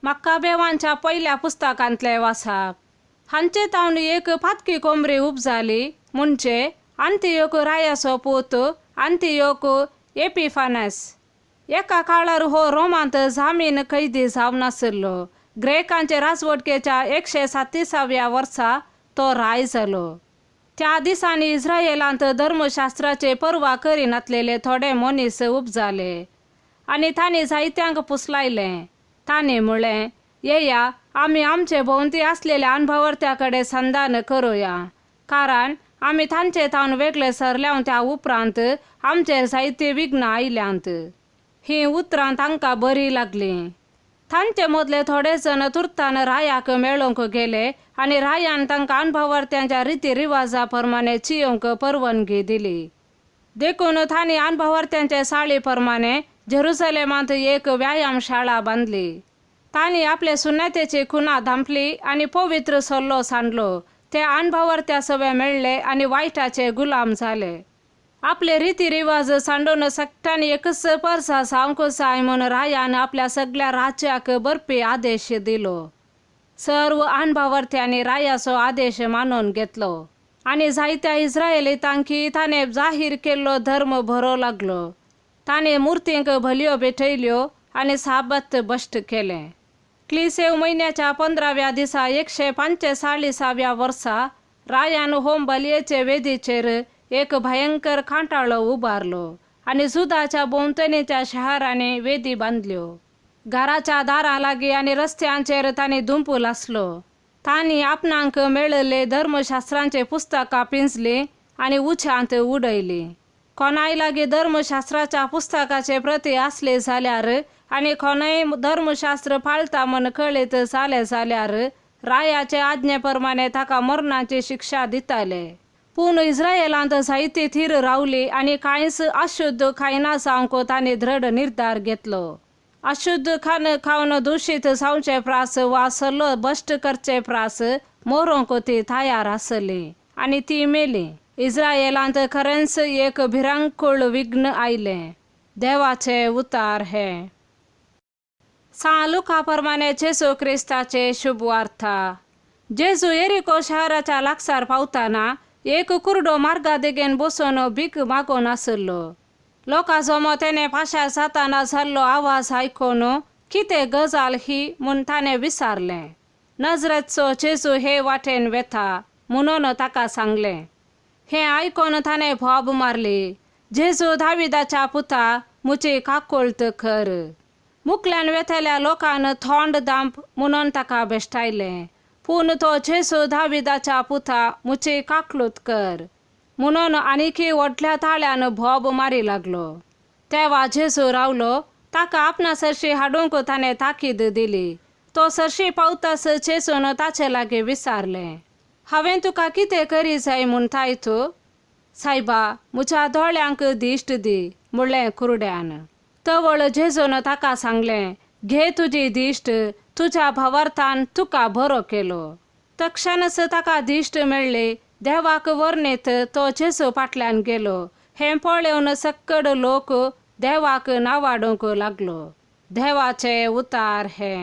मक्काबेवांच्या पहिल्या पुस्तकांतले वाचप. हांचे तावन एक फातकी कोंबरी उपजाली म्हणजे अंतियोक रायाचो पूत अंतियोक एपिफानस. एका काळार हो रोमांत जामीन कैदी जावन आसलो. ग्रेकांचे राजवटकेच्या 137व्या वर्सा तो राय जालो. त्या दिसांनी इस्रायेलांत धर्मशास्त्राचे पर्वा करिनासलेले थोडे मनीस उपजाले आनी तांणी जायत्यांक पुसलायले. तांणी म्हळें, येया आमी आमचे भोवती असलेल्या अनुभवर्त्याकडे संधान करूया, कारण आमी तांचे तावन वेगळे सरल्या त्या उपरांत आमचेर जायती विघ्नां आयल्यांत. ही उतरां तांकां बरी लागली. तांचे मदले थोडे जण तुर्तान रायाक मेळोवंक गेले आनी रायान तांकां अनुभवर्त्यांच्या रितीरिवाजा प्रमाणे चियोंक परवानगी दिली. देखून तांणी अनुभवर्त्यांचे साळी प्रमाणे जेरुसलेमांत एक व्यायामशाळा बांदली. तांणी आपले सुन्नतेची खुणां धांपली आनी पवित्र सल्लो सांडलो. ते अनुभवर्त्या सवे मेळ्ळे आनी वायटाचे गुलाम जाले. आपले रितीरिवाज सांडून सगळ्यांनी एकच परसा जावंक जाय म्हूण रायान आपल्या सगळ्या राज्याक बरपी आदेश दिलो. सर्व अनुभवर्त्यांनी रायाचो आदेश मानून घेतलो आनी जायत्या इस्रायेलीतांकी ताणें जाहीर केल्लो धर्म बरो लागलो. ताणें मुर्तींक बलयो भेटयल्यो आनी साबत बश्ट केलें. क्लिसेव म्हयन्याच्या 15व्या दिसा 145व्या वर्सा रायान होम बलयेचे वेदीचेर एक भयंकर कांटाळो उबारलो आनी जुदाच्या भोंवतणीच्या शहरांनी वेदी बांदल्यो. घराच्या दारां लागीं आनी रस्त्यांचेर तांणी धुंपूल आसलो. तांणी आपणांक मेळिल्ले धर्मशास्त्रांचे पुस्तकां पिंजलीं आनी उच्यांत उडयलीं. कोणाय लागीं धर्मशास्त्राच्या पुस्तकाचे प्रती आसली जाल्यार आनी कोणय धर्मशास्त्र पाळटा म्हूण कळीत जालें जाल्यार रायाचे आज्ञे प्रमाणे ताका मरणाची शिक्षा दिताले. पूण इस्रायेलांत जायती थीर रावली आनी कांयच अशुद्ध खायना जावंक तांणी दृढ निर्धार घेतलो. अशुद्ध खाण खावन दूषित जावचे प्रास वा सल्लो बश्ट करचे प्रास मोरोंक ती तयार आसली आनी ती मेली. इस्रायेलांत खरेंच एक भिरांकूळ विघ्न आयलें. देवाचे उतार हे. लुका प्रमाणे जेजू क्रिस्ताचे शुभवार्ता. जेजू येरिको शहराच्या लागसार पावतना एक कुरडो मार्गा देगेन बसून भीक मागून आसलो. लोकां जमो तेणे पाशार जाताना जाल्लो आवाज आयकून कितें गजाल ही म्हूण ताणें विचारलें. नजरेचो जेजू हे वाटेन वेता म्हणून ताका सांगलें. हें आयकून ताणें भोब मारली. जेजू दाविदाच्या पुता मुची काकुळट कर. मुखल्यान वेतल्या लोकांन थोंड दांप म्हणून ताका बेश्टायलें. पूण तो जेजू दाविदाच्या पुता मुची काकुळट कर म्हणून आनीकी व्हडल्या ताळ्यान भोब मारी लागलो. तेवा जेजू रावलो. ताका आपणा सरशी हाडूंक ताणें ताकीद दिली. तो सरशी पावताच जेजून ताचे लागीं विचारलें, हांवें तुका कितें करी जाय म्हूण ताय तूं? सायबा, म्हज्या दोळ्यांक दिश्ट दी म्हणलें कुरड्यान. तवळ जेजून ताका सांगलें, घे तुजी दिश्ट, तुज्या भावार्थान तुका बरो केलो. तक्षणच ताका दिश्ट मेळ्ळी. देवाक वर्णीत तो जेजू फाटल्यान गेलो. हें पळोवन सक्कड लोक देवाक नावाडूंक लागलो. देवाचे उतार हे.